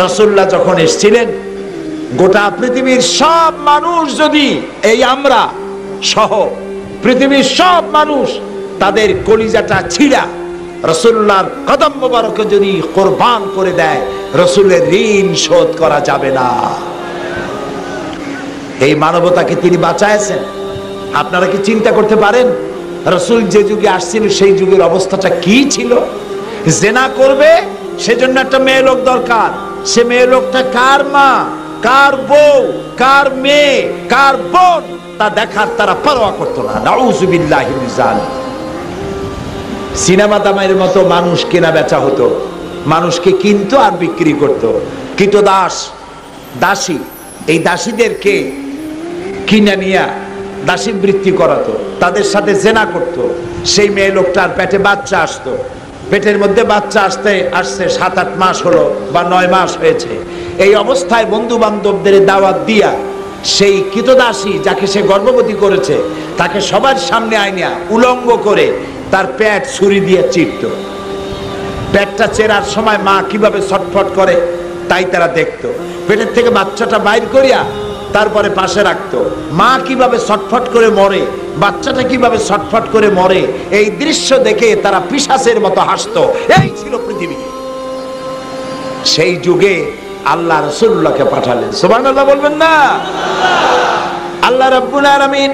রাসূলুল্লাহ যখন এসেছিলেন, গোটা পৃথিবীর সব মানুষ যদি, এই আমরা সহ পৃথিবীর সব মানুষ তাদের কলিজাটা ছিঁড়া রাসূলুল্লাহর কদম মোবারকে যদি কোরবান করে দেয়, রাসূলের ঋণ শোধ করা যাবে না। এই মানবতাকে তিনি বাঁচাইছেন। আপনারা কি চিন্তা করতে পারেন রাসূল যে যুগে আসছিল সেই যুগের অবস্থাটা কি ছিল? জেনা করবে সেজন্য একটা মেয়ে লোক দরকার। সে মেয়ে লোকটা কার মা, কার বউ, কার মেয়ে, কার বোন, তা দেখার তারা পরোয়া করতো না। নাউযুবিল্লাহি মিন যালিক। সিনেমা দামের মতো মানুষ কেনা বেচা হতো, মানুষকে কিনতো আর বিক্রি করতো। কীটদাস, দাসী, এই দাসীদেরকে কিনে নিয়ে দাসী বৃত্তি করাতো, তাদের সাথে জেনা করত। সেই মেয়ে লোকটার পেটে বাচ্চা আসতো, পেটের মধ্যে বাচ্চা আসছে 7-8 মাস হলো বা 9 মাস হয়েছে। এই অবস্থায় বন্ধু বান্ধবদের দাওয়াত দিয়া সেই কৃতদাসী যাকে সে গর্ভবতী করেছে তাকে সবার সামনে আইনা উলঙ্গ করে তার পেট ছুরি দিয়ে চিরত। পেটটা চেরার সময় মা কিভাবে ছটফট করে তাই তারা দেখতো। পেটের থেকে বাচ্চাটা বাইর করিয়া তারপরে পাশে রাখতো। মা কিভাবে ছটফট করে মরে, বাচ্চাটা কিভাবে ছটফট করে মরে, এই দৃশ্য দেখে তারা পিশাচের মতো হাসতো। এই ছিল পৃথিবী। সেই যুগে আল্লাহ রাসূলুল্লাহকে পাঠালেন। সুবহানাল্লাহ বলবেন না? আল্লাহ রাব্বুল আলামিন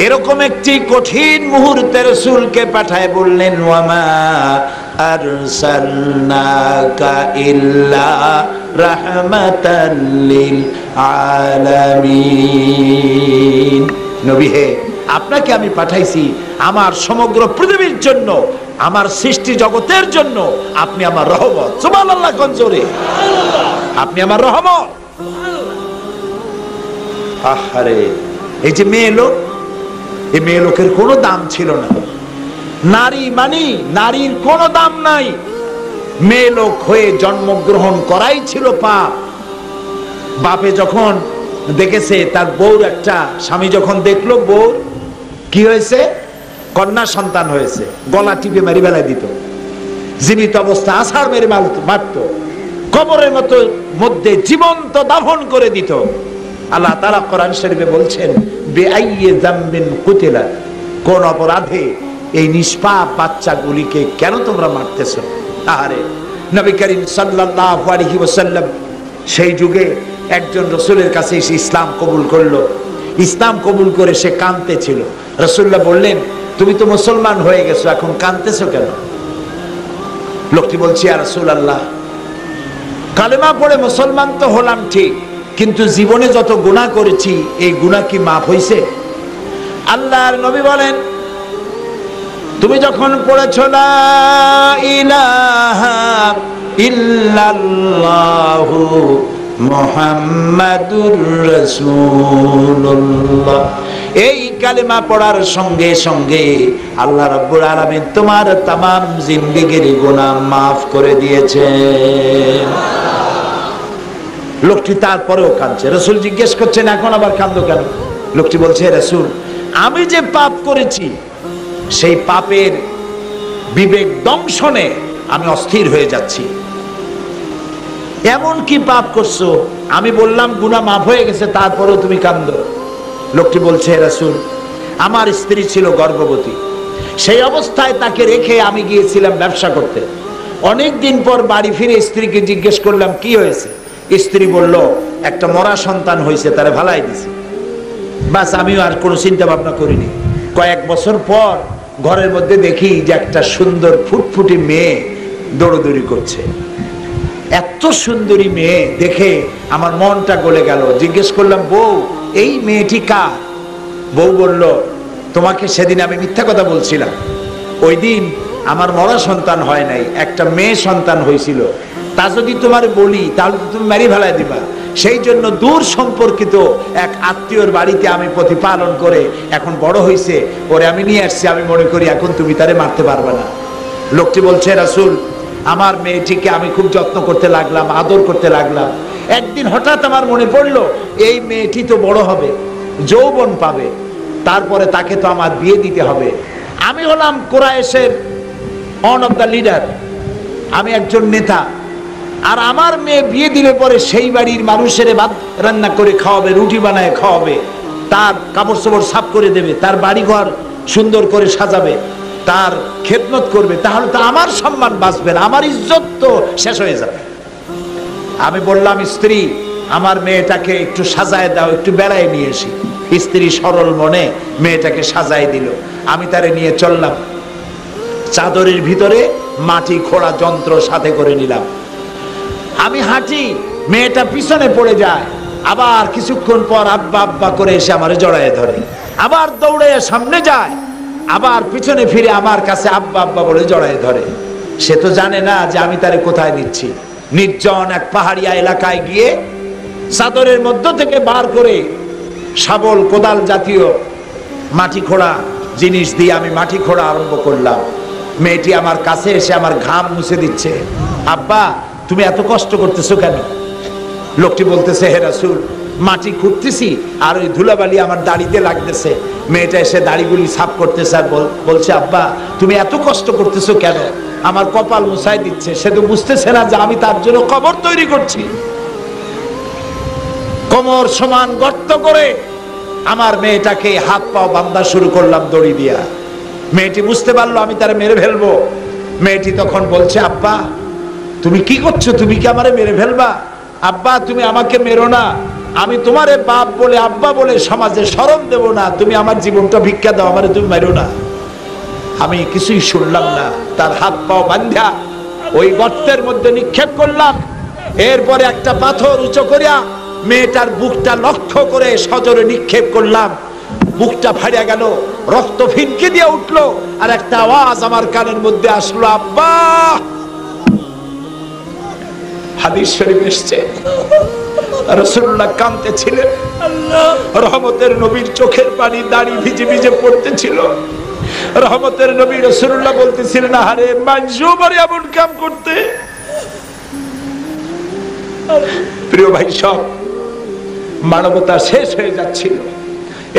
এরকম একটি কঠিন মুহূর্তে রাসূলকে পাঠায় বললেন, ওয়ামা আরসালনাকা ইল্লা রাহমাতাল লিল আলামিন। নবী হে, আপনাকে আমি পাঠাইছি আমার সমগ্র পৃথিবীর জন্য, আমার সৃষ্টি জগতের জন্য। আপনি আমার রহমত। সুবহানাল্লাহ কোন জোরে! আপনি আমার রহমত। আহারে, এই যে মেয়ে লোক, এই মেয়ে লোকের কোনো দাম ছিল না। নারী মানি নারীর কোনো দাম নাই। মেয়ে লোক হয়ে জন্মগ্রহণ করাই ছিল পাপ। বাপে যখন দেখেছে তার বউর একটা, স্বামী যখন দেখলো বউর কি হয়েছে, কন্যা সন্তান হয়েছে, গলা টিপে মারি বেলায় দিত। জীবিত অবস্থা আছাড় মেরে মারত, কবরের মধ্যে জীবন্ত দাফন করে দিত। আল্লাহ তাআলা কোরআন শরীফে বলছেন, বিআইয়ি যামবিন কুতিলা, কোন অপরাধে এই নিষ্পাপ বাচ্চাগুলিকে কেন তোমরা মারতেছো? আরে নবী করিম সাল্লাল্লাহু আলাইহি ওয়াসাল্লাম সেই যুগে একজন রাসূলের কাছে এসে ইসলাম কবুল করলো। ইসলাম কবুল করে সে কাঁদতেছিল। রাসূলুল্লাহ বললেন, তুমি তো মুসলমান হয়ে গেছো, এখন কাঁদতেছো কেন? লোকটি বলছে, ইয়া রাসূলুল্লাহ, কালেমা পড়ে মুসলমান তো হলাম ঠিক, কিন্তু জীবনে যত গুনাহ করেছি এই গুনাহ কি মাফ হইছে? আল্লাহর নবী বলেন, তুমি যখন পড়েছো লা ইলাহা ইল্লাল্লাহু মুহাম্মাদুর রাসূলুল্লাহ, এই কালেমা পড়ার সঙ্গে সঙ্গে আল্লাহ রাব্বুল আলামিন তোমার तमाम জিন্দেগীর গুনাহ মাফ করে দিয়েছেন। লোকটি তারপরেও কাঁদছে। রাসূল জিজ্ঞেস করছেন, এখন আবার কাঁদো কেন? লোকটি বলছে, রাসূল, আমি যে পাপ করেছি সেই পাপের বিবেক দংশনে আমি অস্থির হয়ে যাচ্ছি। এমন কি পাপ করছো? আমি বললাম গুনাহ মাফ হয়ে গেছে, তারপরেও তুমি কাঁদো। লোকটি বলছে, রাসূল, আমার স্ত্রী ছিল গর্ভবতী, সেই অবস্থায় তাকে রেখে আমি গিয়েছিলাম ব্যবসা করতে। অনেক দিন পর বাড়ি ফিরে স্ত্রীকে জিজ্ঞেস করলাম কি হয়েছে। স্ত্রী বলল, একটা মরা সন্তান হয়েছে, তারে ভালাই দিছে। বাস, আমিও আর কোনো চিন্তা ভাবনা করিনি। কয়েক বছর পর ঘরের মধ্যে দেখি যে একটা সুন্দর ফুটফুটি মেয়ে দৌড়দৌড়ি করছে। এত সুন্দরী মেয়ে দেখে আমার মনটা গলে গেল। জিজ্ঞেস করলাম, বউ, এই মেয়েটি কার? বউ বলল, তোমাকে সেদিন আমি মিথ্যা কথা বলছিলাম। ওই দিন আমার মরা সন্তান হয় নাই, একটা মেয়ে সন্তান হয়েছিল। তা যদি তোমার বলি তাহলে তুমি মেরে ফেলাই দিবা। সেই জন্য দূর সম্পর্কিত এক আত্মীয়র বাড়িতে আমি প্রতিপালন করে এখন বড় হয়েছে, ওরে আমি নিয়ে আসছি। আমি মনে করি এখন তুমি তারে মারতে পারবে না। লোকটি বলছে, রাসূল, আমার মেয়েটিকে আমি খুব যত্ন করতে লাগলাম, আদর করতে লাগলাম। একদিন হঠাৎ আমার মনে পড়লো এই মেয়েটি তো বড় হবে, যৌবন পাবে, তারপরে তাকে তো আমার বিয়ে দিতে হবে। আমি হলাম কুরাইশের ওয়ান অফ দ্য লিডার, আমি একজন নেতা। আর আমার মেয়ে বিয়ে দিলে পরে সেই বাড়ির মানুষের ভাত রান্না করে খাওয়াবে, রুটি বানায় খাওয়াবে, তার কাপড় চোপড় সাফ করে দেবে, তার বাড়িঘর সুন্দর করে সাজাবে, তার খেদমত করবে, তাহলে তো আমার সম্মান বাঁচবে না, আমার ইজ্জত তো শেষ হয়ে যাবে। আমি বললাম, স্ত্রী আমার মেয়েটাকে একটু সাজায় দাও, একটু বেড়ায় নিয়ে এসি। স্ত্রী সরল মনে মেয়েটাকে সাজায় দিল। আমি তারে নিয়ে চললাম, চাদরের ভিতরে মাটি খোঁড়া যন্ত্র সাথে করে নিলাম। আমি হাঁটি, মেয়েটা পিছনে পড়ে যায়, আবার কিছুক্ষণ পর আব্বা আব্বা করে এসে আমারে জড়ায় ধরে, আবার দৌড়ে সামনে যায়, আবার পিছনে ফিরে আমার কাছে আব্বা আব্বা বলে জড়ায় ধরে। সে তো জানে না যে আমি তারে কোথায় নিচ্ছি। নির্জন এক পাহাড়িয়া এলাকায় গিয়ে চাদরের মধ্য থেকে বার করে শাবল, কোদাল জাতীয় মাটি খোঁড়া জিনিস দিয়ে আমি মাটি খোঁড়া আরম্ভ করলাম। মেয়েটি আমার কাছে এসে আমার ঘাম মুছে দিচ্ছে। আব্বা তুমি এত কষ্ট করতেছো কেন? লোকটি বলতেছে, হে রাসূল মাটি খুঁড়তেছি আর ওই ধুলাবালি আমার দাড়িতে লাগতেছে। মেয়েটা এসে দাড়িগুলি সাফ করতেছে আর বলছে, আব্বা তুমি এত কষ্ট করতেছো কেন? আমার কপাল মুছাই দিচ্ছে। সে তো বুঝতেছে না যে আমি তার জন্য কবর তৈরি করছি। কোমর সমান গর্ত করে আমার মেয়েটাকে হাত পা বাঁধা শুরু করলাম দড়ি দিয়া। মেয়েটি বুঝতে পারলো আমি তারে মেরে ফেলবো। মেয়েটি তখন বলছে, আব্বা তুমি কি করছো? তুমি কি আমারে মেরে ফেলবা? আব্বা তুমি আমাকে মেরো না, আমি তোমারে বাপ বলে আব্বা বলে সমাজে শরম দেব না, তুমি আমার জীবনটা ভিক্ষা দাও, আমারে তুমি মেরো না। আমি কিছুই শুনলাম না, তার হাত পাও বাঁধা ওই গর্তের মধ্যে নিক্ষেপ করলাম। এরপরে একটা পাথর উঁচু করিয়া মেয়েটার বুকটা লক্ষ্য করে সজোরে নিক্ষেপ করলাম। বুকটা ফাড়িয়া গেল, রক্ত ফিনকে দিয়ে উঠলো, আর একটা আওয়াজ আমার কানের মধ্যে আসলো, আব্বা। হাদিস শরীফ এসেছে রাসূলুল্লাহ কাঁদতেছিলেন, রহমতের নবীর চোখের পানি দাড়ি ভিজে ভিজে পড়তেছিল। রহমতের নবী রাসূলুল্লাহ বলতেছিলেন, আরে মানজুম আর এমন কাম করতে। প্রিয় ভাই সব, মানবতা শেষ হয়ে যাচ্ছিল,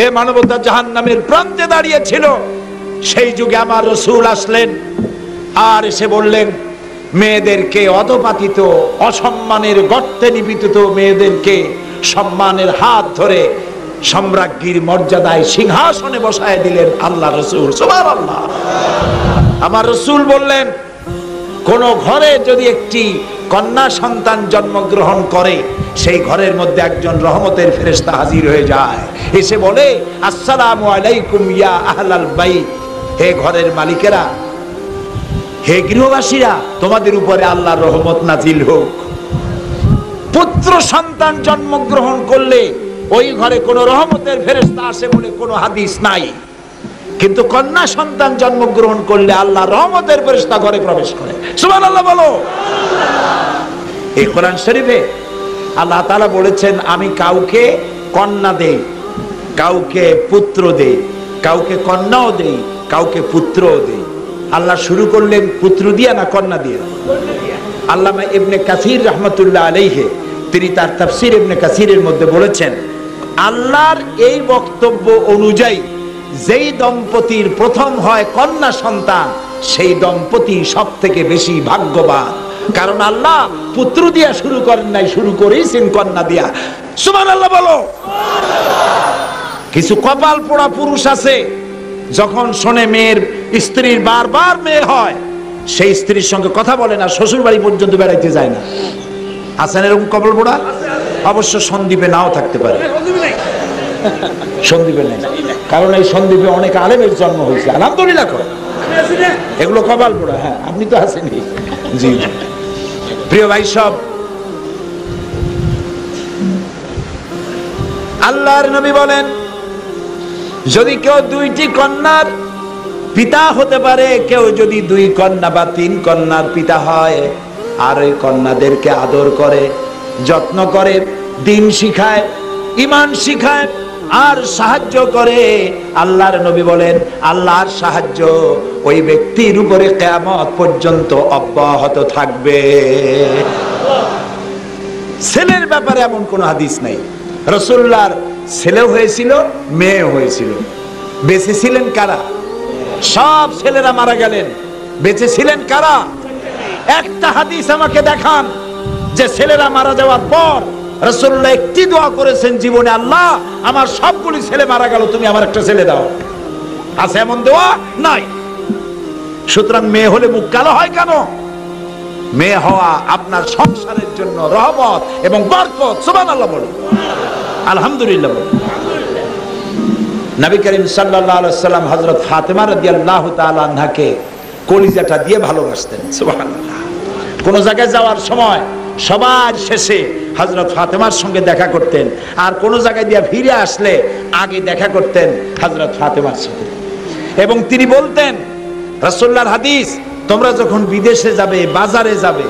এ মানবতা জাহান্নামের প্রান্তে দাঁড়িয়েছিল। সেই যুগে আমার রাসূল আসলেন আর এসে বললেন, মেয়েদেরকে অধপাতিত অসম্মানের গর্তে নিপতিত মেয়েদেরকে সম্মানের হাত ধরে সম্রাজ্ঞীর মর্যাদায় সিংহাসনে বসায় দিলেন আল্লাহ রাসূল। সুবহানাল্লাহ। আমার রাসূল বললেন, কোন ঘরে যদি একটি কন্যা সন্তান জন্মগ্রহণ করে, সেই ঘরের মধ্যে একজন রহমতের ফেরেশতা হাজির হয়ে যায়, এসে বলে, আসসালামু আলাইকুম ইয়া আহলাল বাইত, হে ঘরের মালিকেরা, হে গৃহবাসীরা, তোমাদের উপরে আল্লাহর রহমত নাজিল হোক। পুত্র সন্তান জন্মগ্রহণ করলে ওই ঘরে কোন রহমতের ফেরেশতা আসে বলে কোনো হাদিস নাই, কিন্তু কন্যা সন্তান জন্মগ্রহণ করলে আল্লাহ রহমতের ফেরেশতা ঘরে প্রবেশ করে। সুবহানাল্লাহ বলো। এই কোরআন শরীফে আল্লাহ তাআলা বলেছেন, আমি কাউকে কন্যা দেই, কাউকে পুত্র দেই, কাউকে কন্যাও দেই, কাউকে পুত্রও দেই। আল্লাহ শুরু করলেন পুত্র দিয়া না কন্যা দিয়া? আল্লামা ইবনে কাসির রাহমাতুল্লাহ আলাইহি তিনি তার তাফসীর ইবনে কাসিরের মধ্যে বলেছেন, আল্লাহর এই বক্তব্য অনুযায়ী যেই দম্পতির প্রথম হয় কন্যা সন্তান, সেই দম্পতি সব থেকে বেশি ভাগ্যবান। কারণ আল্লাহ পুত্র দিয়া শুরু করেন নাই, শুরু করেছেন কন্যা দিয়া। সুবহানাল্লাহ বলো। কিছু কপাল পোড়া পুরুষ আছে, যখন শোনে মেয়ের স্ত্রীর বারবার মেয়ে হয়, সেই স্ত্রীর সঙ্গে কথা বলে না, শ্বশুর বাড়ি পর্যন্ত বেড়াইতে যায় না। আছেন এরকম কপাল পোড়া? অবশ্য সন্দ্বীপে নাও থাকতে পারে, সন্দ্বীপে নেই, কারণ এই সন্দ্বীপে অনেক আলেমের জন্ম হয়েছে, আলহামদুলিল্লাহ। এগুলো কপাল পোড়া। হ্যাঁ, আপনি তো আছেনই। জি। প্রিয় ভাই সব, আল্লাহর নবী বলেন, যদি কেউ দুইটি কন্যার পিতা হতে পারে, কেউ যদি দুই কন্যা বা তিন কন্যার পিতা হয়, আর ওই কন্যাদেরকে আদর করে, যত্ন করে, দিন শিখায়, ঈমান শিখায়, আর সাহায্য করে, আল্লাহর নবী বলেন আল্লাহর সাহায্য ওই ব্যক্তির উপরে কিয়ামত পর্যন্ত অব্যাহত থাকবে। ছেলের ব্যাপারে এমন কোন হাদিস নাই। রাসূলুল্লাহর ছেলেও হয়েছিল, মেয়ে হয়েছিল। বেঁচে ছিলেন কারা? সব ছেলেরা মারা গেলেন। বেঁচে ছিলেন কারা? একটা হাদিস আমাকে দেখান যে ছেলেরা মারা যাওয়ার পর রাসূলুল্লাহ একটি দোয়া করেছেন জীবনে, আল্লাহ আমার সবগুলি ছেলে মারা গেল, তুমি আমার একটা ছেলে দাও। আছে এমন দোয়া? নাই। সুতরাং মেয়ে হলে মুখ কালো হয় কেন? মেয়ে হওয়া আপনার সংসারের জন্য রহমত এবং বরকত। সুবহানাল্লাহ বলুন, আলহামদুলিল্লাহ বলুন। নবী করিম সাল্লাল্লাহু আলাইহি ওয়াসাল্লাম হযরত ফাতেমা রাদিয়াল্লাহু তাআলা আনহাকে কলিজাটা দিয়ে ভালোবাসতেন। সুবহানাল্লাহ। কোন জায়গায় যাওয়ার সময় সবার শেষে হযরত ফাতেমার সঙ্গে দেখা করতেন, আর কোন জায়গায় দিয়ে ফিরে আসলে আগে দেখা করতেন হযরত ফাতেমার সাথে। এবং তিনি বলতেন, রাসূলুল্লাহর হাদিস, তোমরা যখন বিদেশে যাবে, বাজারে যাবে,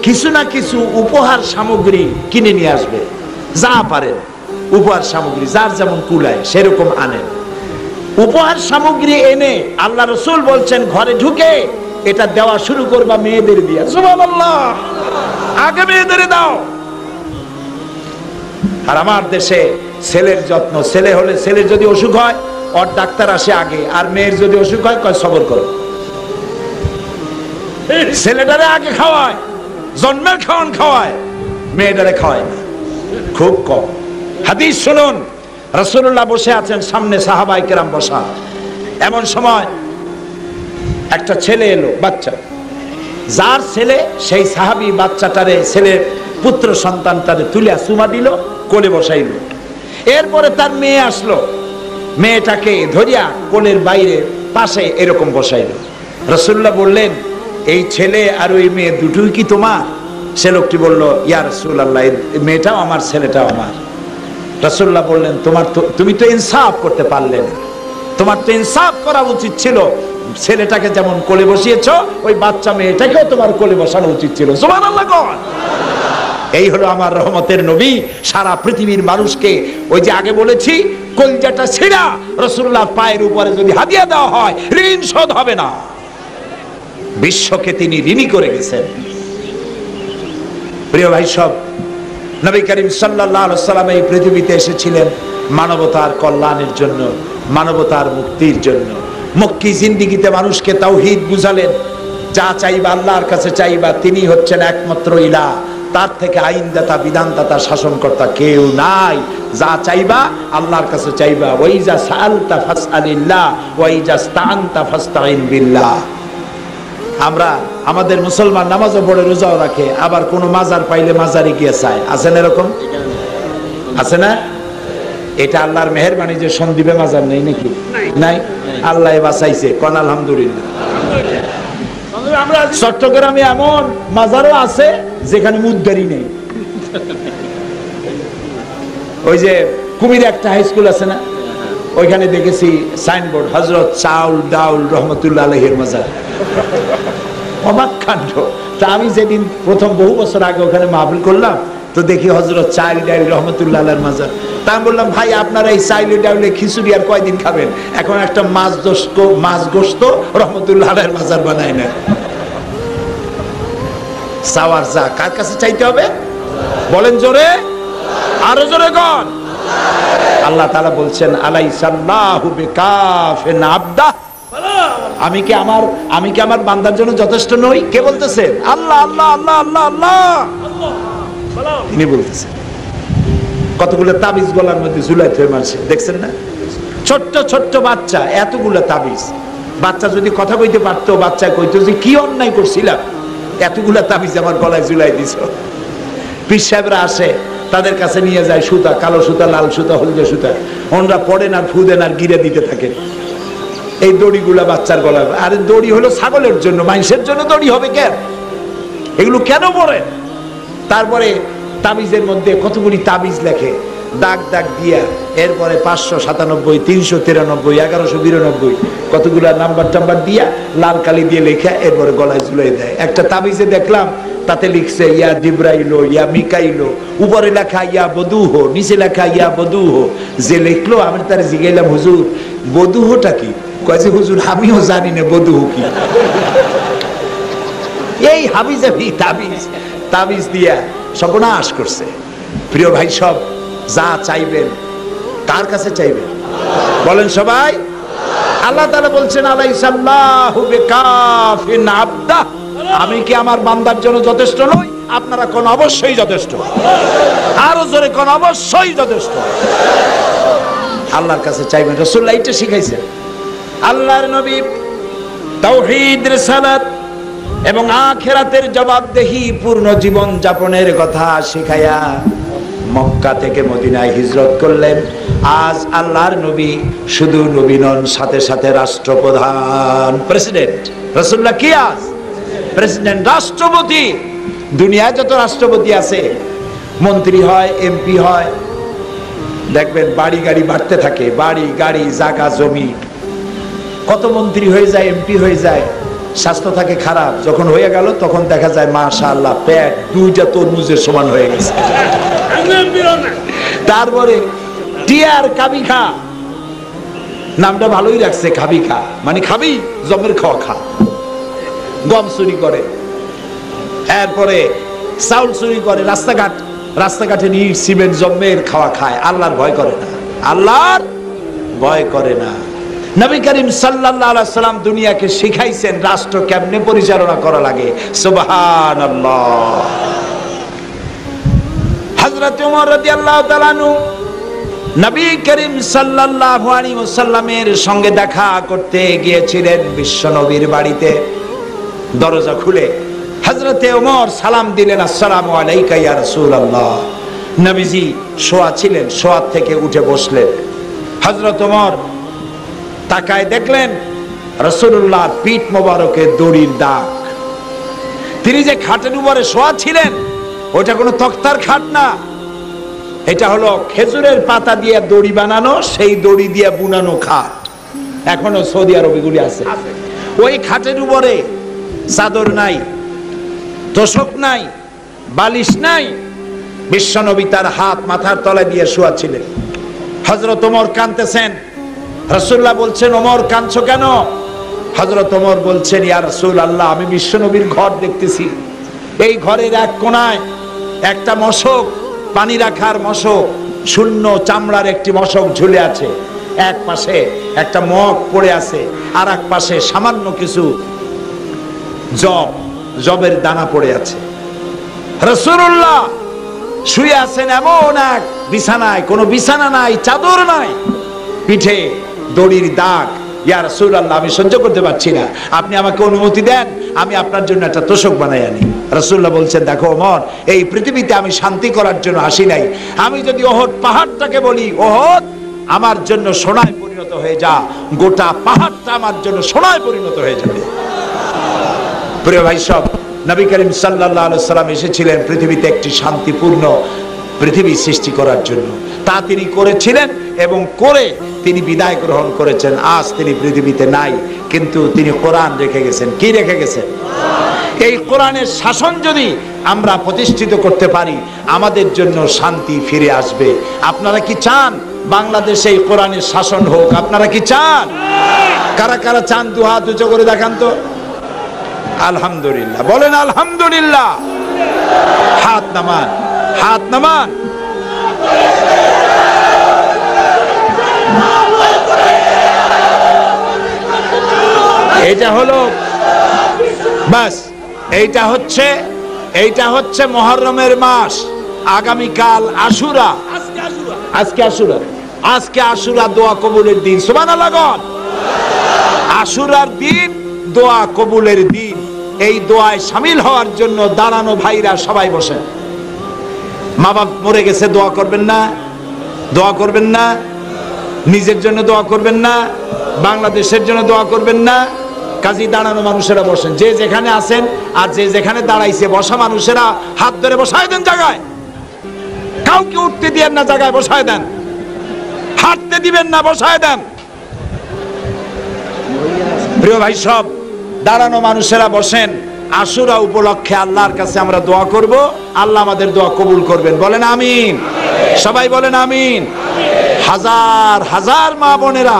কিছু না কিছু উপহার সামগ্রী কিনে নিয়ে আসবে, যা পারেন উপহার সামগ্রী, যার যেমন কুলায় সেরকম আনেন। উপহার সামগ্রী এনে আল্লাহ রাসূল বলছেন ঘরে ঢুকে এটা দেওয়া শুরু করবা মেয়েদের দিয়ে। সুবহানাল্লাহ, আগে মেয়েদের দাও। আর আমার দেশে ছেলের যত্ন, ছেলে হলে, ছেলের যদি অসুখ হয় ওর ডাক্তার আসে আগে, আর মেয়ের যদি অসুখ হয় কয় সবর করো। ছেলেটারে আগে খাওয়ায়, জন্মের খাওয়ান খাওয়ায়, মেয়েটারে খাওয়ায় না, খুব কম। হাদিস শুনুন, রাসূলুল্লাহ বসে আছেন, সামনে সাহাবায়ে কেরাম বসা। এমন সময় একটা ছেলে এলো, বাচ্চা, যার ছেলে সেই সাহাবী বাচ্চাটারে, ছেলের পুত্র সন্তানটারে তুলিয়া চুমা দিল, কোলে বসাইল। এরপরে তার মেয়ে আসলো, মেয়েটাকে ধরিয়া কোলের বাইরে পাশে এরকম বসাইল। রাসূলুল্লাহ বললেন, এই ছেলে আর ওই মেয়ে দুটোই কি তোমার? সে লোকটি বলল, ইয়া রাসূলুল্লাহ, মেয়েটাও আমার, ছেলেটাও আমার। রাসূলুল্লাহ বললেন, তুমি তো ইনসাফ করতে পারলে না, তোমার তো ইনসাফ করা উচিত ছিল, ছেলেটাকে যেমন কোলে বসিয়েছো ওই বাচ্চা মেয়েটাকেও তোমার কোলে বসানো উচিত ছিল। সুবহানাল্লাহ। এই হলো আমার রহমতের নবী, সারা পৃথিবীর মানুষকে, ওই যে আগে বলেছি, কলিজাটা ছিঁড়া রাসূলুল্লাহ পায়ের উপরে যদি হাদিয়া দেওয়া হয় ঋণ শোধ হবে না। বিশ্বকে তিনি ঋণী করে গেছেন। প্রিয় ভাই সব, নবী করিম সাল্লাল্লাহু আলাইহি ওয়াসাল্লাম এই পৃথিবীতে এসেছিলেন মানবতার কল্যাণের জন্য, মানবতার মুক্তির জন্য। মক্কি জিন্দেগিতে মানুষকে তাওহীদ বুঝালেন, যা চাইবা আল্লাহর কাছে চাইবা, তিনি হচ্ছেন একমাত্র ইলাহ, তার থেকে আইনদাতা, বিধানদাতা, শাসনকর্তা কেউ নাই। যা চাইবা আল্লাহর কাছে চাইবা। ওয়াইজা সাআলতা ফাসআলিল্লাহ ওয়াইজা ইসতাআনতা ফাসতাঈন বিল্লাহ। আমরা আমাদের মুসলমান নামাজও পড়ে, রোজাও রাখে, আবার কোন মাজার পাইলে মাজারে গিয়ে চায়। আছে না এরকম? আছে না? এটা আল্লাহর মেহেরবানি যে সন্দ্বীপে মাজার নেই নাকি? নাই, আল্লাহ বাঁচাইছে, কোন আলহামদুলিল্লাহ। চট্টগ্রামে এমন মাজারও আছে যেখানে মুদ্দারি নেই। ওই যে কুমিরে একটা হাই স্কুল আছে না, ওইখানে দেখেছি সাইনবোর্ড, হযরত চাউল ডাউল রহমতুল্লাহ আলাইহির মাজার। অবাক কাণ্ড। তা আমি যেদিন প্রথম বহু বছর আগে ওখানে মাহফিল করলাম, তো দেখি হযরত চাউল ডাউল রহমতুল্লাহ আলাইহির মাজার। তা আমি বললাম, ভাই আপনারা এই চাউল ডাউলে খিচুড়ি আর কয়দিন খাবেন? এখন একটা মাছ গোশত রহমতুল্লাহ আলাইহির মাজার বানায় না। চাওয়ার যা, কার কাছে চাইতে হবে বলেন জোরে, আরো জোরে গণ। আল্লাহ তাআলা বলছেন, আলাইসাল্লাহু বিকাফিন আবদা, আমি কি আমার বান্দার জন্য যথেষ্ট নই? কে বলতেছেন? আল্লাহ আল্লাহ আল্লাহ আল্লাহ আল্লাহ, তিনি বলতেছেন। কতগুলো তাবিজ গলার মধ্যে ঝুলাই থয়ে মারছে, দেখছেন না? ছোট্ট ছোট্ট বাচ্চা, এতগুলো তাবিজ। বাচ্চা যদি কথা কইতে পারতো, বাচ্চা কইতো যে কি অন্যায় করছিলাম, এতগুলা তাবিজ আমার গলায় ঝুলাই দিছ। পীর সাহেবরা আসে, তাদের কাছে নিয়ে যায় সুতা, কালো সুতা, লাল সুতা, হলদে সুতা, ওনরা পড়েন আর ফু দেন আর গিরে দিতে থাকেন এই দড়িগুলা বাচ্চার গলায়। আরে দড়ি হলো ছাগলের জন্য, মানুষের জন্য দড়ি হবে কেন? এগুলো কেন পড়েন? তারপরে তাবিজের মধ্যে কতগুলি তাবিজ লেখে, দাগ দাগ দিয়া, এরপরে 597, 393, 1192 কতগুলা নাম্বার টাম্বার দিয়া লাল কালি দিয়ে লেখা, এরপরে গলায় ঝুলাই দেয়। একটা তাবিজে দেখলাম তাতে লিখছে ইয়া জিব্রাইলো ইয়া মিকাইলো, উপরে লেখা ইয়া বদুহো, নিচে লেখা ইয়া বদুহো। যে লিখলো আমি তার জিগাইলাম, হুজুর বদুহোটা কি? কয় যে হুজুর আমিও জানি না বদুহো কি। এই হাবিজাবি তাবিজ দিয়া সর্বনাশ করছে। প্রিয় ভাই সব, যা চাইবেন কার কাছে চাইবেন বলেন সবাই? আল্লাহ তাআলা বলছেন, আলাইসাল্লাহু বিকাফিন আবদা, আমি কি আমার বান্দার জন্য যথেষ্ট নই? আপনারা কোন অবশ্যই যথেষ্ট, আরো জোরে কোন অবশ্যই যথেষ্ট। আল্লাহর কাছে চাইবেন, রাসূলুল্লাহ এটা শিখাইছেন। আল্লাহর নবী তাওহীদ, রিসালাত এবং আখিরাতের জবাবদেহি পূর্ণ জীবন যাপনের কথা শিখায়া মক্কা থেকে মদিনায় হিজরত করলেন। আজ আল্লাহর নবী শুধু নবী নন, সাথে সাথে রাষ্ট্রপ্রধান, প্রেসিডেন্ট। রাসূলুল্লাহ কি আজ প্রেসিডেন্ট, রাষ্ট্রপতি। দুনিয়ায় যত রাষ্ট্রপতি আছে, মন্ত্রী হয়, এমপি হয়, দেখবেন বাড়ি গাড়ি বাড়তে থাকে, বাড়ি গাড়ি জায়গা জমি, কত মন্ত্রী হয়ে যায়, এমপি হয়ে যায়, স্বাস্থ্য থাকে খারাপ। যখন হয়ে গেল তখন দেখা যায় মাশাআল্লাহ পেট দুইটা তরমুজের সমান হয়ে গেছে। তারপরে টিয়ার কাবি খা, নামটা ভালোই রাখছে, খাবি খা মানে খাবি জমের খাওয়া খা, গম চুরি করে, এরপরে চাউল চুরি করে, রাস্তাঘাটে ইট সিমেন্ট জমের খাওয়া খায়, আল্লাহর ভয় করে না, আল্লাহর ভয় করে না। নবী করিম সাল্লাল্লাহু আলাইহি সাল্লাম দুনিয়াকে শিখাইছেন রাষ্ট্র কেমনে পরিচালনা করা লাগে। সুবহানাল্লাহ। হযরত ওমর রাদিয়াল্লাহু তাআলা আনহু নবী করিম সাল্লাল্লাহু আলাইহি ওয়াসাল্লামের সঙ্গে দেখা করতে গিয়েছিলেন বিশ্ব নবীর বাড়িতে। দরজা খুলে হযরতে ওমর সালাম দিলেন, আসসালামু আলাইকা ইয়া রাসূলুল্লাহ। নবীজি শোয়া ছিলেন, শোয়া থেকে উঠে বসলেন। হযরত ওমর তাকায় দেখলেন রাসূলুল্লাহর পিঠ মোবারকে দড়ির দাগ। তিনি যে খাটের উপরে শোয়া ছিলেন ওটা কোনো তক্তার খাট না, এটা হলো খেজুরের পাতা দিয়ে দড়ি বানানো, সেই দড়ি দিয়ে বুনানো খাট। এখনো সৌদি আরবে গুলি আছে। ওই খাটের উপরে চাদর নাই, তোশক নাই, বালিশ নাই। বিশ্বনবী তার হাত মাথার তলায় দিয়ে শোয়া ছিলেন। হযরত ওমর কাঁদতেছেন। রাসূলুল্লাহ বলছেন, ওমর কাঁদছো কেন? হযরত ওমর বলছেন, ইয়া রাসূলুল্লাহ, আমি বিশ্বনবীর ঘর দেখতেছি। এই ঘরের এক কোণায় একটা মশক, পানি রাখার মশক, শূন্য চামড়ার একটি মশক ঝুলে আছে, এক পাশে একটা মগ পড়ে আছে, আর এক পাশে সামান্য কিছু জবের দানা পড়ে আছে। রাসূলুল্লাহ শুয়ে আছেন এমন এক বিছানায়, কোনো বিছানা নাই, চাদর নাই, পিঠে দড়ির দাগ। ইয়া রাসূলুল্লাহ, আমি সহ্য করতে পারছি না, আপনি আমাকে অনুমতি দেন, আমি আপনার জন্য একটা তোশক বানাই আনি। রাসূলুল্লাহ বলছেন, দেখো ওমর, এই পৃথিবীতে আমি শান্তি করার জন্য আসি নাই। আমি যদি ওহদ পাহাড়টাকে বলি, ওহদ আমার জন্য সোনায় পরিণত হয়ে যা, গোটা পাহাড়টা আমার জন্য সোনায় পরিণত হয়ে যাবে। প্রিয় ভাই সব, নবী করিম সাল্লাল্লাহু আলাইহি সাল্লাম এসেছিলেন পৃথিবীতে একটি শান্তিপূর্ণ পৃথিবী সৃষ্টি করার জন্য। তা তিনি করেছিলেন এবং করে তিনি বিদায় গ্রহণ করেছেন। আজ তিনি পৃথিবীতে নাই, কিন্তু তিনি কোরআন রেখে গেছেন। কি রেখে গেছেন? এই কোরআনের শাসন যদি আমরা প্রতিষ্ঠিত করতে পারি, আমাদের জন্য শান্তি ফিরে আসবে। আপনারা কি চান বাংলাদেশে এই কোরআনের শাসন হোক? আপনারা কি চান? কারা কারা চান দু হাত উঁচু করে দেখান তো। আলহামদুলিল্লাহ বলেন, আলহামদুলিল্লাহ। হাত নামান, হাত নামান। এটা হলো বাস, এইটা হচ্ছে মুহররমের মাস। আগামীকাল আশুরা, আজকে আশুরা দোয়া কবুলের দিন। সুবহানাল্লাহ। আশুরার দিন দোয়া কবুলের দিন। এই দোয়ায় শামিল হওয়ার জন্য দাঁড়ানো ভাইরা সবাই বসেন। মা বাপ মরে গেছে, দোয়া করবেন না? দোয়া করবেন না? নিজের জন্য দোয়া করবেন না? বাংলাদেশের জন্য দোয়া করবেন না? কাজী দাঁড়ানো মানুষেরা বসেন, যে যেখানে আছেন, আর যে যেখানে দাঁড়াইছে বসা মানুষেরা হাত ধরে বসায় দেন জায়গায়। কাউকে উঠতে দিবেন না, জায়গায় বসায় দেন। হাঁটতে দিবেন না, বসায় দেন। প্রিয় ভাই সব, দাঁড়ানো মানুষেরা বসেন। আশুরা উপলক্ষে আল্লাহর কাছে আমরা দোয়া করব, আল্লাহ আমাদের দোয়া কবুল করবেন। বলেন আমিন। সবাই বলেন আমিন। হাজার হাজার মা বোনেরা,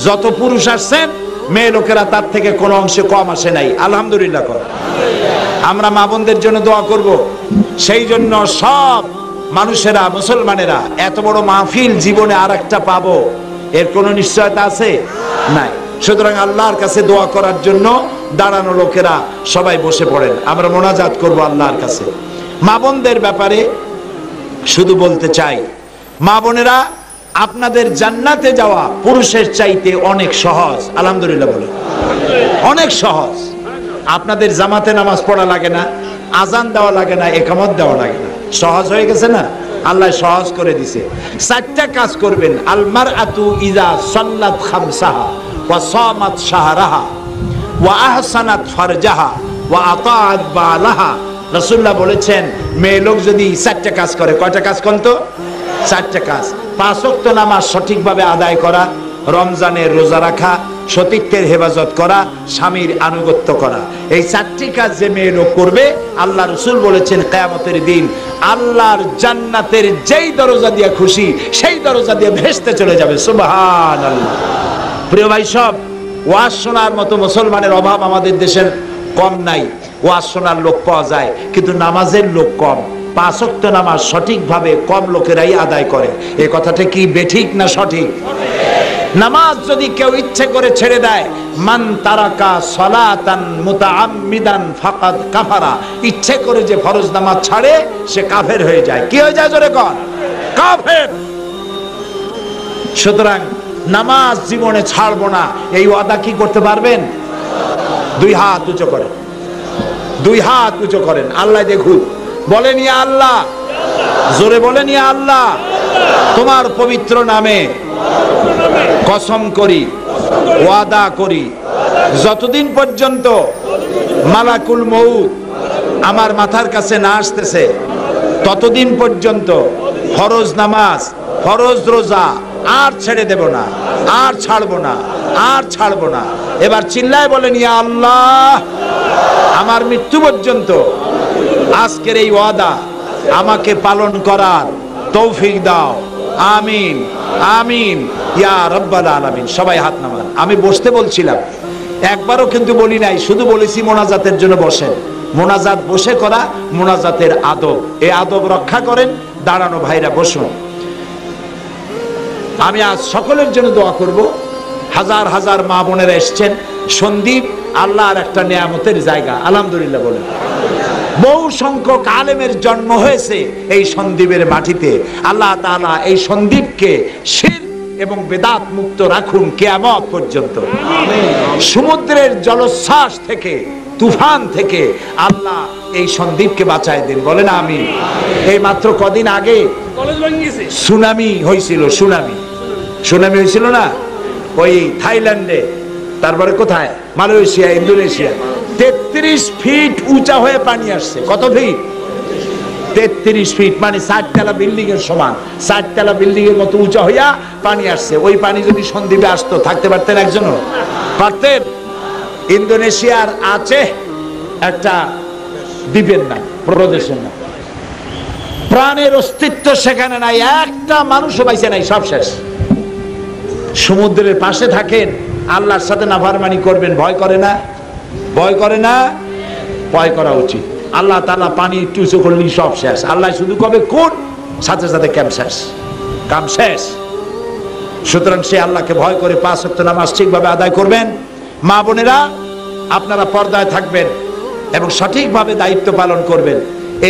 যত পুরুষ আসছেন, মেয়ে লোকেরা তার থেকে কোনো অংশে কম আসে নাই। আলহামদুলিল্লাহ কর। আমরা মা বোনদের জন্য দোয়া করব। সেই জন্য সব মানুষেরা, মুসলমানেরা, এত বড় মাহফিল জীবনে আর একটা পাবো এর কোনো নিশ্চয়তা আছে? নাই। সুতরাং আল্লাহর কাছে দোয়া করার জন্য দাঁড়ানো লোকেরা সবাই বসে পড়েন। আমরা মোনাজাত করব আল্লাহর কাছে। মা বোনদের ব্যাপারে শুধু বলতে চাই, মা বোনেরা, আপনাদের জান্নাতে যাওয়া পুরুষের চাইতে অনেক সহজ। আলহামদুলিল্লাহ বলে, অনেক সহজ। আপনাদের জামাতে নামাজ পড়া লাগে না, আজান দেওয়া লাগে না, একামত দেওয়া লাগে না, সহজ হয়ে গেছে না? আল্লাহ সহজ করে দিছে। 4টা কাজ করবেন। আল মারআতু ইযা সাল্লাত খামসাহা ওয়া সামাত শাহরাহা ওয়া আহসানাত ফারজাহা ওয়া আতাআত বালাহা। রাসূলুল্লাহ বলেছেন, মেয়ে লোক যদি 4টা কাজ করে, কয়টা কাজ কোন তো? 4টা কাজ। 5 ওয়াক্ত নামাজ সঠিকভাবে আদায় করা, রমজানের রোজা রাখা, সতীত্বের হেফাজত করা, স্বামীর আনুগত্য করা। এই 4টি কাজ যে মেয়ে লোক করবে, আল্লাহ রাসূল বলেছেন কিয়ামতের দিন আল্লাহর জান্নাতের যেই দরজা দিয়ে খুশি সেই দরজা দিয়ে ভেসতে চলে যাবে। সুবহানাল্লাহ। প্রিয় ভাই সব, ওয়াজ শোনার মতো মুসলমানের অভাব আমাদের দেশের কম নাই। ওয়াজ শোনার লোক পাওয়া যায়, কিন্তু নামাজের লোক কম। 5 ওয়াক্ত নামাজ সঠিকভাবে কম লোকেরাই আদায় করে। এই কথাটা কি বেঠিক না সঠিক? নামাজ যদি কেউ ইচ্ছে করে ছেড়ে দেয়, মান তারাকা সালাতান মুতাআম্মিদান ফাকাদ কাফারা, ইচ্ছে করে যে ফরজ নামাজ ছাড়ে সে কাফের হয়ে যায়। কি হয়ে যায় জোরে কোন? কাফের। সুতরাং নামাজ জীবনে ছাড়বো না, এই ওয়াদা কি করতে পারবেন? 2 হাত উঁচু করেন, 2 হাত উঁচু করেন, আল্লাহ দেখুক। বলেন ইয়া আল্লাহ, জোরে বলেন ইয়া আল্লাহ, তোমার পবিত্র নামে কসম করি, ওয়াদা করি, যতদিন পর্যন্ত মালাকুল মউত আমার মাথার কাছে না আসতেছে ততদিন পর্যন্ত ফরজ নামাজ, ফরজ রোজা আর ছেড়ে দেব না, আর ছাড়বো না, আর ছাড়বো না। এবার চিল্লায় বলেন ইয়া আল্লাহ, আমার মৃত্যু পর্যন্ত আজকের এই ওয়াদা আমাকে পালন করার তৌফিক দাও। আমিন আমিন ইয়া রাব্বাল আলামিন। সবাই হাত নামান। আমি বসতে বলছিলাম, একবারও কিন্তু বলি নাই, শুধু বলেছি মোনাজাতের জন্য বসেন। মোনাজাত বসে করা মোনাজাতের আদব, এই আদব রক্ষা করেন। দাঁড়ানো ভাইরা বসুন। আমি আজ সকলের জন্য দোয়া করব। হাজার হাজার মা বোনেরা এসছেন। সন্দীপ আল্লাহর একটা নিয়ামতের জায়গা, আলহামদুলিল্লাহ বলেন। বহু সংখ্যক আলেমের জন্ম হয়েছে এই সন্দীপের মাটিতে। আল্লাহ তাআলা এই সন্দীপকে শিরক এবং বেদাত মুক্ত রাখুন কিয়ামত পর্যন্ত। সমুদ্রের জলোচ্ছ্বাস থেকে, তুফান থেকে আল্লাহ এই সন্দীপকে বাঁচায় দিন, বলেন আমিন। এই মাত্র কদিন আগে সুনামি হয়েছিল, সুনামি হয়েছিল না? ওই থাইল্যান্ডে, তারপরে কোথায়, মালয়েশিয়া, ইন্দোনেশিয়া। 33 ফিট উঁচা হয়ে পানি আসছে। কত ফিট? 33 ফিট, মানে 60 তলা বিল্ডিং এর সমান। 60 তলা বিল্ডিং এর মতো উঁচা হইয়া পানি আসছে। ওই পানি যদি সন্দ্বীপে আসতো, থাকতে পারতেন একজনও? পারতেন? ইন্দোনেশিয়ার আছে একটা দ্বীপের নাম, প্রদেশের নাম, প্রাণের অস্তিত্ব সেখানে নাই, একটা মানুষও বাইছে নাই, সব শেষ। সমুদ্রের পাশে থাকেন, আল্লাহর সাথে নাফরমানি করবেন, ভয় করে না? ভয় করে না? ভয় করা উচিত। আল্লাহ তাআলা পানি একটু উঁচু করলেই সব শেষ। আল্লাহ শুধু কবে কোন, সাথে সাথে কাম শেষ, কাম শেষ। সুতরাং সে আল্লাহকে ভয় করে 5 ওয়াক্ত নামাজ ঠিকভাবে আদায় করবেন। মা বোনেরা, আপনারা পর্দায় থাকবেন এবং সঠিকভাবে দায়িত্ব পালন করবেন।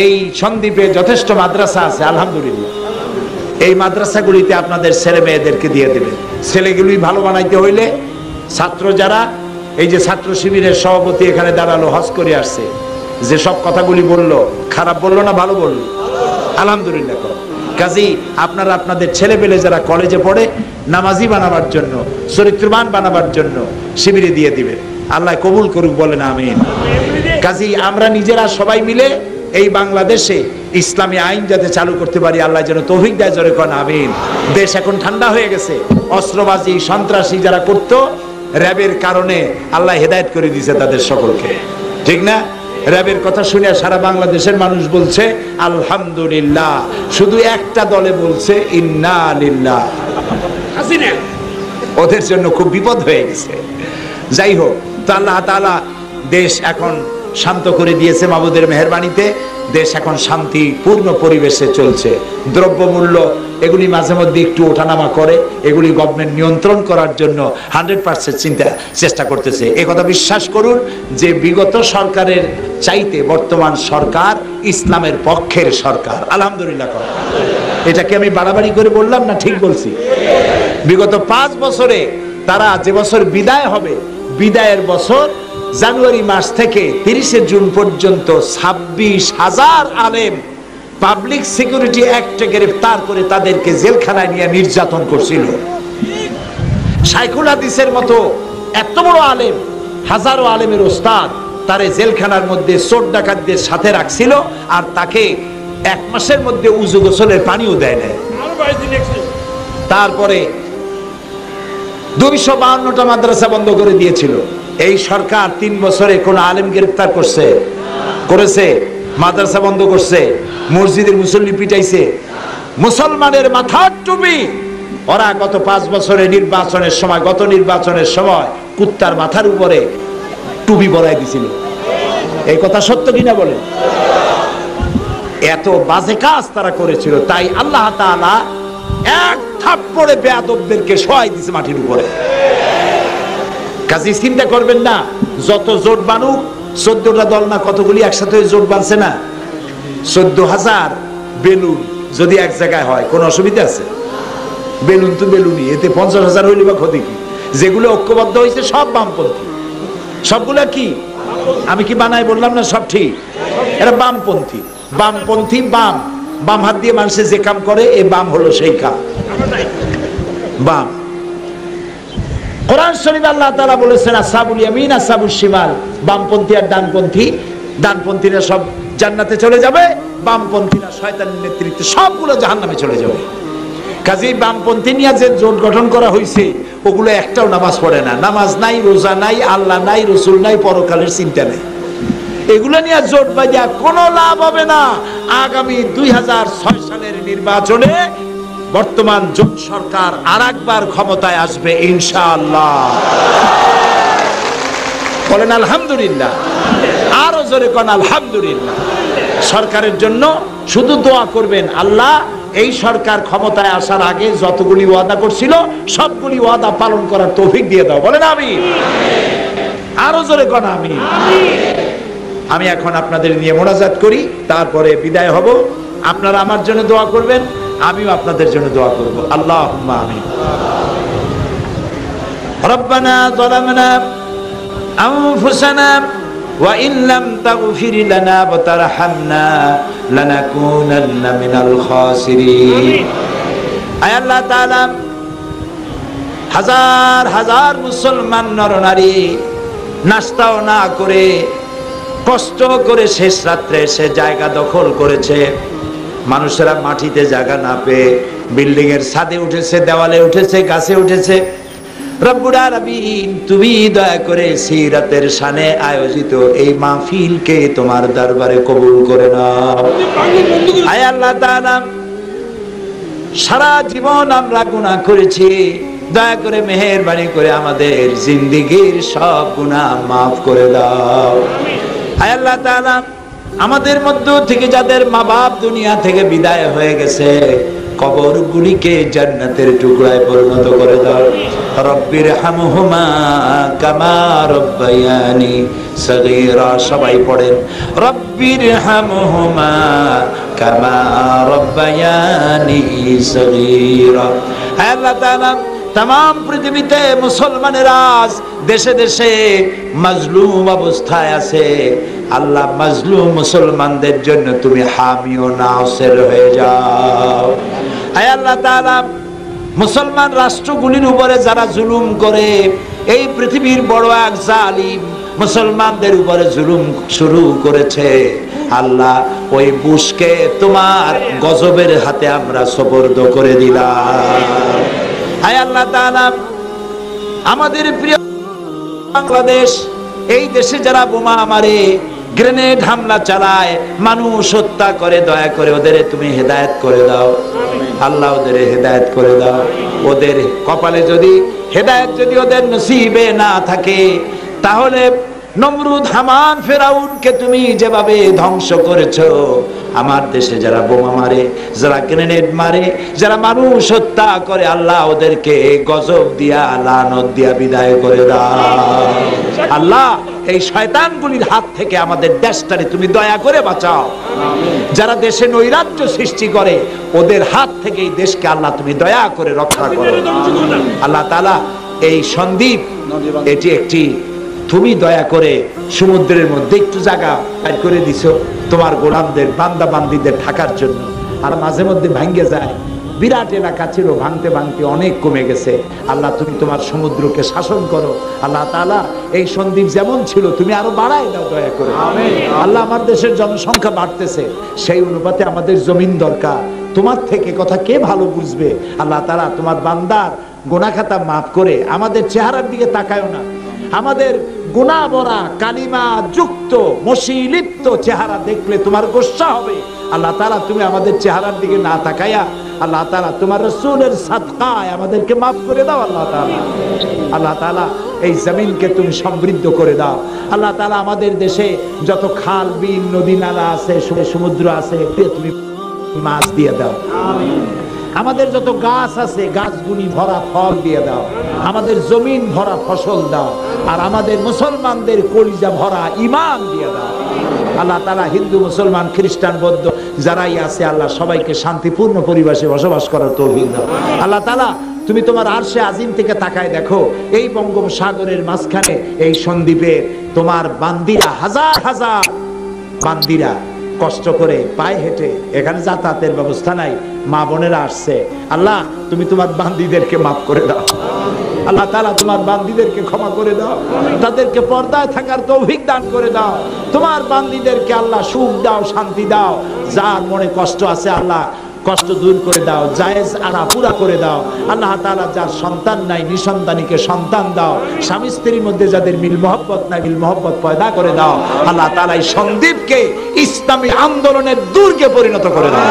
এই সন্দ্বীপে যথেষ্ট মাদ্রাসা আছে, আলহামদুলিল্লাহ। এই মাদ্রাসাগুলিতে আপনাদের ছেলে মেয়েদেরকে দিয়ে দেবেন। ছেলেগুলি ভালো বানাইতে হইলে ছাত্র যারা, এই যে ছাত্র শিবিরের সভাপতি এখানে দাঁড়ালো, হজ করে আসছে, যে সব কথাগুলি বললো, খারাপ বললো না ভালো বললো? আলহামদুলিল্লাহ। কাজী আপনারা আপনাদের ছেলে পেলে যারা কলেজে পড়ে, নামাজি বানাবার জন্য, চরিত্রবান বানাবার জন্য শিবিরে দিয়ে দিবেন। আল্লাহ কবুল করুক, বলেন আমিন। কাজী আমরা নিজেরা সবাই মিলে এই বাংলাদেশে ইসলামী আইন যাতে চালু করতে পারি, আল্লাহ যেন তৌফিক দেয়, জোরে কোন আমিন। দেশ এখন ঠান্ডা হয়ে গেছে। অস্ত্রবাজি, সন্ত্রাসী যারা করতো, র্যাবের কারণে আল্লাহ হেদায়েত করে দিয়েছে তাদের সকলকে, ঠিক না? র্যাবের কথা শুনে সারা বাংলাদেশের মানুষ বলছে আলহামদুলিল্লাহ। শুধু একটা দলে বলছে ইন্না লিল্লাহ। ওদের জন্য খুব বিপদ হয়ে গেছে। যাই হোক, তো আল্লাহ তাআলা দেশ এখন শান্ত করে দিয়েছে মাবুদের মেহেরবানিতে। দেশ এখন শান্তিপূর্ণ পরিবেশে চলছে। দ্রব্যমূল্য এগুলি মাঝে মধ্যে একটু ওঠানামা করে, এগুলি গভর্নমেন্ট নিয়ন্ত্রণ করার জন্য 100% চেষ্টা করতেছে। এই কথা বিশ্বাস করুন যে বিগত সরকারের চাইতে বর্তমান সরকার ইসলামের পক্ষের সরকার। আলহামদুলিল্লাহ। এটাকে আমি বাড়াবাড়ি করে বললাম না ঠিক বলছি? বিগত 5 বছরে তারা যে বছর বিদায় হবে, বিদায়ের বছর জানুয়ারি মাস থেকে 30 জুন পর্যন্ত 26,000 আলেম পাবলিক সিকিউরিটি অ্যাক্টে গ্রেফতার করে তাদেরকে জেলখানায় নিয়ে নির্যাতন করছিল। শাইখুল হাদিসের মতো এত বড় আলেম, হাজারো আলেমের ওস্তাদ, তারে জেলখানার মধ্যে চোর ডাকাতদের সাথে রাখছিল, আর তাকে 1 মাসের মধ্যে উযু গোসলের পানিও দেয় না। তারপরে 252টা মাদ্রাসা বন্ধ করে দিয়েছিল। এই সরকার 3 বছরে কোন আলেম গ্রেফতার করেছে? মাদ্রাসা বন্ধ করছে, মসজিদের মুসল্লি পিটাইছে, মুসলমানের মাথার টুপি ওরা গত 5 বছরে নির্বাচনের সময়, গত নির্বাচনের সময় কুত্তার মাথার উপরে টুপি বরাই দিছিল। এই কথা সত্য কিনা বলেন? এত বাজে কাজ তারা করেছিল, তাই আল্লাহ তাআলা এক থাপ্পড়ে বেয়াদবদেরকে শোয়াই দিয়েছে মাটির উপরে। কাজে চিন্তা করবেন না, যত জোট বানুক, 14টা দল না কতগুলি একসাথে জোট বানছে না, 14,000 বেলুন যদি এক জায়গায় হয় কোন অসুবিধা আছে? বেলুন তো বেলুনই, এতে 50,000 হইলে বা ক্ষতি কি? যেগুলো ঐক্যবদ্ধ হয়েছে সব বামপন্থী। সবগুলা কি আমি কি বানাই বললাম না? সব ঠিক, এরা বামপন্থী। বামপন্থী বাম হাত দিয়ে মানুষের যে কাম করে, এই বাম হলো সেই কাম, বাম। কোরআন শরীফে আল্লাহ তাআলা বলেছেন আসহাবুল ইয়ামিন আসহাবুশ শিমাল, বামপন্থী আর ডানপন্থী, ডানপন্থীরা সব জান্নাতে চলে যাবে, বামপন্থীরা শয়তানের নেতৃত্বে সবগুলো জাহান্নামে চলে যাবে। কাজেই বামপন্থী নিয়ে যে জোট গঠন করা হয়েছে, ওগুলো একটাও নামাজ পড়ে না, নামাজ নাই, রোজা নাই, আল্লাহ নাই, রসুল নাই, পরকালের চিন্তা নাই। এগুলো নিয়ে জোট বাঁধিয়া কোনো লাভ হবে না। আগামী 2006 সালের নির্বাচনে বর্তমান জোট সরকার আরেকবার ক্ষমতায় আসবে ইনশাআল্লাহ। বলেন আলহামদুলিল্লাহ, আরো জোরে কোন আলহামদুলিল্লাহ। সরকারের জন্য শুধু দোয়া করবেন, আল্লাহ এই সরকার ক্ষমতায় আসার আগে যতগুলি ওয়াদা করছিল সবগুলি ওয়াদা পালন করার তৌফিক দিয়ে দাও। বলেন আমিন। আরো জোরে কোন আমিন। আমি এখন আপনাদের নিয়ে মোনাজাত করি, তারপরে বিদায় হব। আপনারা আমার জন্য দোয়া করবেন, আমিও আপনাদের জন্য দোয়া করব। আল্লাহুম্মা আমিন। রব্বানা যালামনা আনফুসানা ওয়া ইন লাম তাগফির লানা ওয়া তারহামনা লানাকুনান্না মিনাল খাসিরিন। আয় আল্লাহ তাআলা, হাজার হাজার মুসলমান নরনারী নাস্তাও না করে কষ্ট করে শেষ রাত্রে সে জায়গা দখল করেছে। মানুষেরা মাটিতে জায়গা না পেয়ে বিল্ডিং এর ছাদে উঠেছে, দেওয়ালে উঠেছে, গাছে উঠেছে। রব্বুল আলামিন, তুমি দয়া করে সিরাতের শানে আয়োজিত এই মাহফিলকে তোমার দরবারে কবুল করে নাও। আয় আল্লাহ তাআলা, সারা জীবন আমরা গুনাহ করেছি, দয়া করে মেহেরবানি করে আমাদের জিন্দেগীর সব গুনাহ মাফ করে দাও। আয় আল্লাহ তাআলা, আমাদের মধ্য থেকে যাদের মা বাপ দুনিয়া থেকে বিদায় হয়ে গেছে, কবরগুলিকে জান্নাতের টুকরায় পরিণত করে দাও। রব্বির হামহুমা কামা রব্বায়ানি সগীরা। সবাই পড়েন, রব্বির হামহুমা কামা রব্বায়ানি সগীরা। আল্লাহ তাআলা, तमाम পৃথিবীতে মুসলমানের আজ দেশে দেশে মাজলুম অবস্থায় আছে। আল্লাহ, মাজলুম মুসলমানদের জন্য তুমি হামি ও নাসির হয়ে যাও। আয় আল্লাহ তাআলা, মুসলমান রাষ্ট্রগুলির উপরে যারা জুলুম করে, এই পৃথিবীর বড় এক জালিম মুসলমানদের উপরে জুলুম শুরু করেছে, আল্লাহ ওই বুশকে তোমার গজবের হাতে আমরা সুপর্দ করে দিলাম। হায় আল্লাহ তাআলা, আমাদের প্রিয় বাংলাদেশ, এই দেশে যারা বোমা মারে, গ্রেনেড হামলা চালায়, মানুষ হত্যা করে, দয়া করে ওদের তুমি হেদায়েত করে দাও। আল্লাহ ওদের হেদায়েত করে দাও। ওদের কপালে যদি হেদায়েত যদি ওদের নসিবে না থাকে, তাহলে নমরুদ, হামান, ফেরাউনকে তুমি যেভাবে ধ্বংস করেছো, আমার দেশে যারা বোমা মারে, যারা গ্রেনেড মারে, যারা মানুষ হত্যা করে, আল্লাহ ওদেরকে গজব দিয়া, লানত দিয়া বিদায় করে দাও। আল্লাহ এই শয়তানগুলির হাত থেকে আমাদের দেশটারে তুমি দয়া করে বাঁচাও। যারা দেশে নৈরাজ্য সৃষ্টি করে, ওদের হাত থেকে এই দেশকে আল্লাহ তুমি দয়া করে রক্ষা করো। আল্লাহ তাআলা এই সন্দ্বীপ, এটি একটি, তুমি দয়া করে সমুদ্রের মধ্যে একটু জায়গা বের করে দিছো তোমার গোলামদের, বান্দা বান্দিদের থাকার জন্য। আর মাঝে মধ্যে ভাঙ্গে যায়, বিরাট এলাকা ছিল, ভাঙতে ভাঙতে অনেক কমে গেছে। আল্লাহ তুমি তোমার সমুদ্রকে শাসন করো। আল্লাহ তাআলা এই সন্দ্বীপ যেমন ছিল তুমি আরো বাড়াই দাও দয়া করে। আল্লাহ আমার দেশের জনসংখ্যা বাড়তেছে, সেই অনুপাতে আমাদের জমিন দরকার। তোমার থেকে কথা কে ভালো বুঝবে? আল্লাহ তাআলা তোমার বান্দার গুনাহ খাতা মাফ করে আমাদের চেহারার দিকে তাকায়ও না। আমাদের গুনাহ ভরা, কালিমা যুক্ত, মসিলিপ্ত চেহারা দেখলে তোমার গোসা হবে। আল্লাহ তাআলা তুমি আমাদের চেহারার দিকে না তাকায়া, আল্লাহ তাআলা তোমার রাসূলের সাদকায় আমাদেরকে মাফ করে দাও। আল্লাহ তাআলা এই জমিনকে তুমি সমৃদ্ধ করে দাও। আল্লাহ তাআলা আমাদের দেশে যত খাল, বিল, নদী, নালা আছে, সমুদ্র আছে, তুমি মাছ দিয়ে দাও। আমাদের যত গাছ আছে, গাছগুলি ভরা ফল দিয়ে দাও। আমাদের জমিন ভরা ফসল দাও। আর আমাদের মুসলমানদের কলিজা ভরা ঈমান দিয়ে দাও। আল্লাহ তাআলা হিন্দু, মুসলমান, খ্রিস্টান, বৌদ্ধ যারাই আছে, আল্লাহ সবাইকে শান্তিপূর্ণ পরিবেশে বসবাস করার তৌফিক দাও। আল্লাহ তাআলা তুমি তোমার আরশে আজিম থেকে তাকায় দেখো, এই বঙ্গোপসাগরের মাঝখানে এই সন্দ্বীপে তোমার বান্দিরা, হাজার হাজার বান্দিরা কষ্ট করে পায়ে হেঁটে, এখানে যাতায়াতের ব্যবস্থা নাই, মা বোনেরা আসছে। আল্লাহ তুমি তোমার বান্দিদেরকে মাফ করে দাও। আল্লাহ তাআলা তোমার বান্দিদেরকে ক্ষমা করে দাও, তাদেরকে পর্দায় থাকার তৌফিক দান করে দাও। তোমার বান্দিদেরকে আল্লাহ সুখ দাও, শান্তি দাও। যার মনে কষ্ট আছে আল্লাহ কষ্ট দূর করে দাও, জায়েজ আরা পুরা করে দাও। আল্লাহ তাআলা যার সন্তান নাই, নিঃসন্তানীকে সন্তান দাও। স্বামী স্ত্রীর মধ্যে যাদের মিল মহব্বত নাই, মিল মহব্বত পয়দা করে দাও। আল্লাহ তাআলা এই সন্দ্বীপকে ইসলামী আন্দোলনের দুর্গে পরিণত করে দাও।